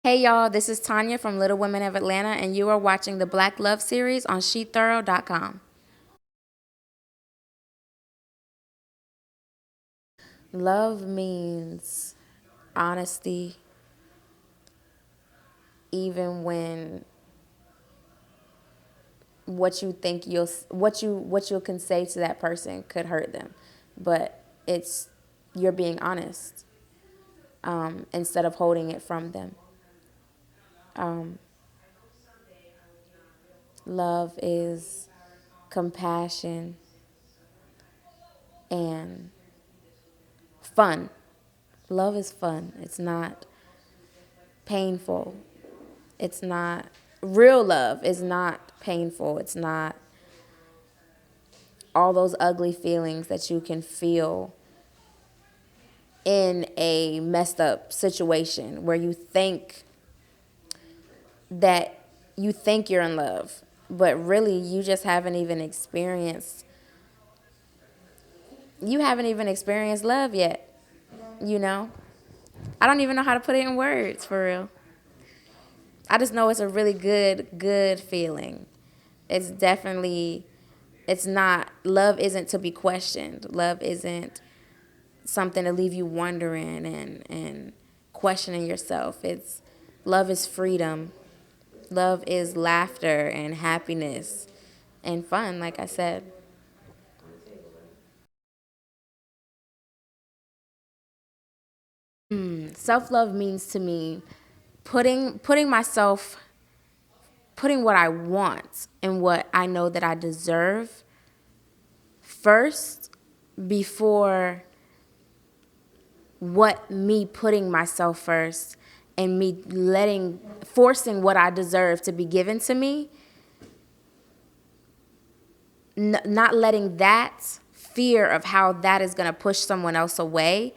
Hey y'all, this is Tanya from Little Women of Atlanta, and you are watching the Black Love series on SheThoro.com. Love means honesty, even when what you can say to that person could hurt them, but it's you're being honest instead of holding it from them. Um, Love is compassion and fun. Love is fun. It's not painful. It's not real love is not painful. It's not all those ugly feelings that you can feel in a messed up situation where you think you're in love, but really you haven't even experienced love yet, you know? I don't even know how to put it in words for real. I just know it's a really good feeling. It's definitely it's not love isn't to be questioned. Love isn't something to leave you wondering and questioning yourself. It's love is freedom. Love is laughter and happiness and fun, like I said. Self-love means to me putting what I want and what I know that I deserve first before what me putting myself first and me forcing what I deserve to be given to me, not letting that fear of how that is going to push someone else away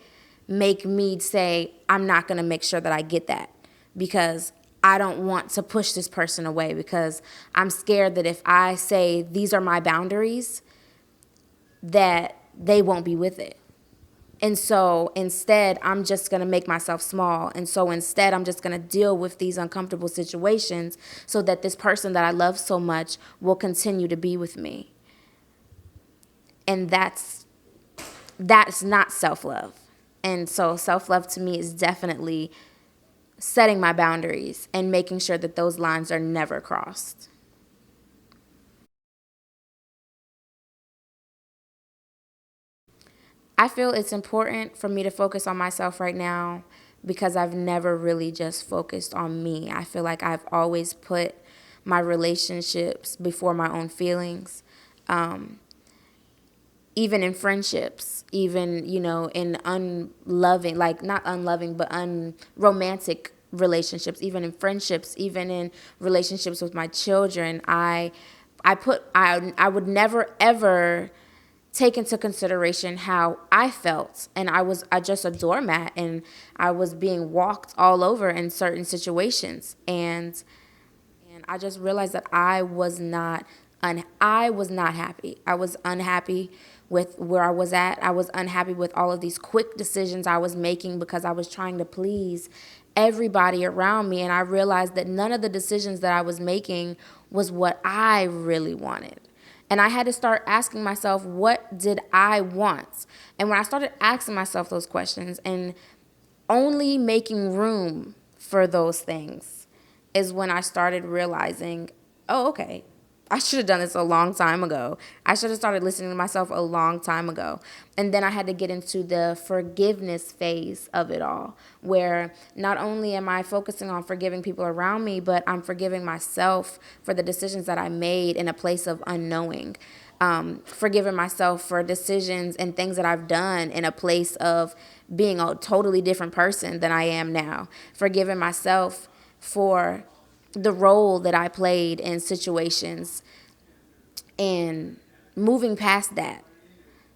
make me say, I'm not going to make sure that I get that because I don't want to push this person away because I'm scared that if I say these are my boundaries, that they won't be with it. And so instead, I'm just going to make myself small. And so instead, I'm just going to deal with these uncomfortable situations so that this person that I love so much will continue to be with me. And that's not self-love. And so self-love to me is definitely setting my boundaries and making sure that those lines are never crossed. I feel it's important for me to focus on myself right now because I've never really just focused on me. I feel like I've always put my relationships before my own feelings. Even in friendships, even, in unloving, like not unloving, but unromantic relationships, even in friendships, even in relationships with my children, I would never ever take into consideration how I felt. And I just a doormat and I was being walked all over in certain situations. And I just realized that I was not happy. I was unhappy with where I was at. I was unhappy with all of these quick decisions I was making because I was trying to please everybody around me. And I realized that none of the decisions that I was making was what I really wanted. And I had to start asking myself, what did I want? And when I started asking myself those questions and only making room for those things is when I started realizing, oh, okay, I should have done this a long time ago. I should have started listening to myself a long time ago. And then I had to get into the forgiveness phase of it all, where not only am I focusing on forgiving people around me, but I'm forgiving myself for the decisions that I made in a place of unknowing. Forgiving myself for decisions and things that I've done in a place of being a totally different person than I am now. Forgiving myself for the role that I played in situations and moving past that.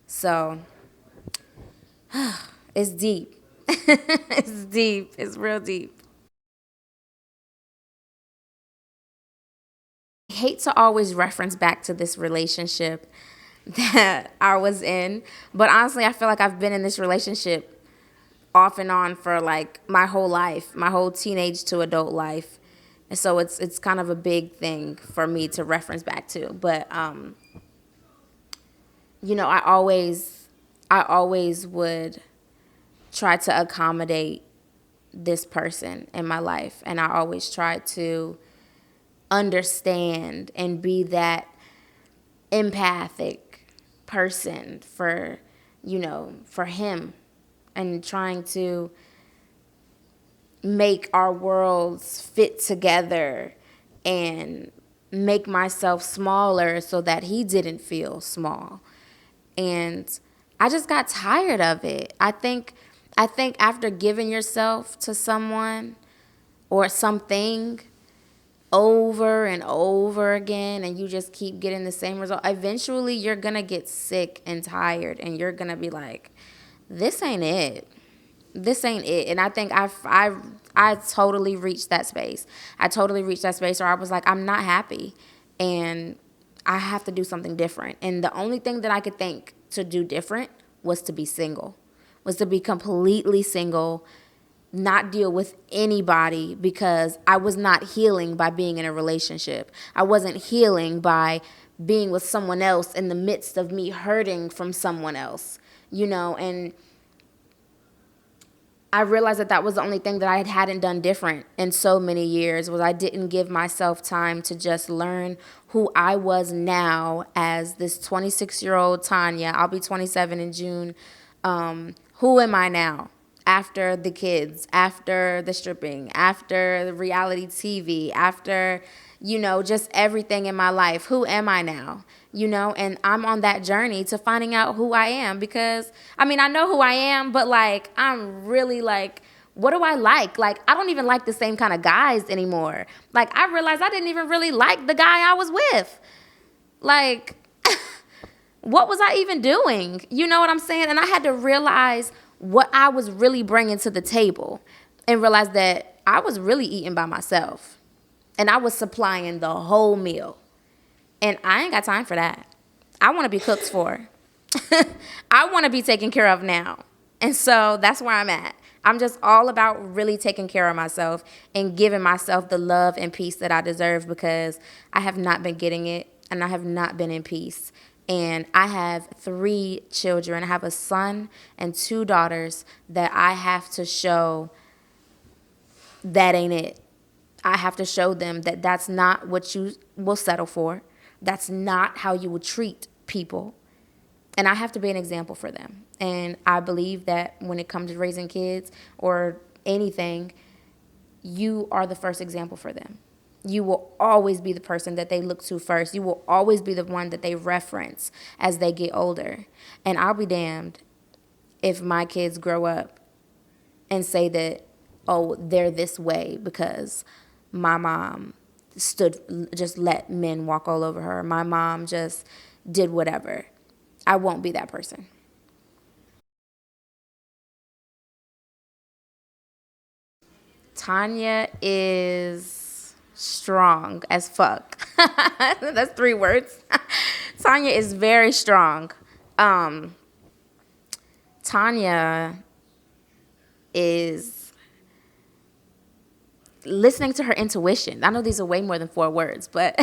So it's deep. It's deep. It's real deep. I hate to always reference back to this relationship that I was in, but honestly, I feel like I've been in this relationship off and on for like my whole life, my whole teenage to adult life. And so it's kind of a big thing for me to reference back to. But you know, I always would try to accommodate this person in my life, and I always try to understand and be that empathic person for, you know, for him, and trying to make our worlds fit together and make myself smaller so that he didn't feel small. And I just got tired of it. I think after giving yourself to someone or something over and over again, and you just keep getting the same result, eventually you're going to get sick and tired, and you're going to be like, this ain't it. This ain't it. And I think I totally reached that space. I totally reached that space where I was like, I'm not happy, and I have to do something different. And the only thing that I could think to do different was to be single, was to be completely single, not deal with anybody, because I was not healing by being in a relationship. I wasn't healing by being with someone else in the midst of me hurting from someone else, you know. And I realized that that was the only thing that I hadn't done different in so many years, was I didn't give myself time to just learn who I was now as this 26-year-old Tanya. I'll be 27 in June. Who am I now? After the kids, after the stripping, after the reality TV, after, you know, just everything in my life. Who am I now? You know, and I'm on that journey to finding out who I am, because, I mean, I know who I am, but like, I'm really like, what do I like? Like, I don't even like the same kind of guys anymore. Like, I realized I didn't even really like the guy I was with. Like, what was I even doing? You know what I'm saying? And I had to realize what I was really bringing to the table, and realize that I was really eating by myself, and I was supplying the whole meal. And I ain't got time for that. I want to be cooked for. I want to be taken care of now. And so that's where I'm at. I'm just all about really taking care of myself and giving myself the love and peace that I deserve, because I have not been getting it, and I have not been in peace. And I have 3 children. I have a son and 2 daughters that I have to show that ain't it. I have to show them that that's not what you will settle for. That's not how you will treat people. And I have to be an example for them. And I believe that when it comes to raising kids or anything, you are the first example for them. You will always be the person that they look to first. You will always be the one that they reference as they get older. And I'll be damned if my kids grow up and say that, oh, they're this way because my mom just let men walk all over her. My mom just did whatever. I won't be that person. Tanya is strong as fuck. That's 3 words. Tanya is very strong. Tanya is listening to her intuition. I know these are way more than 4 words, but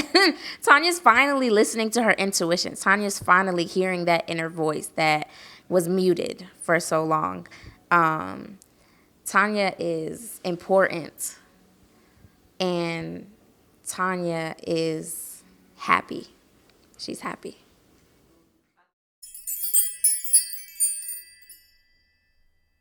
Tanya's finally listening to her intuition. Tanya's finally hearing that inner voice that was muted for so long. Tanya is important, and Tanya is happy. She's happy.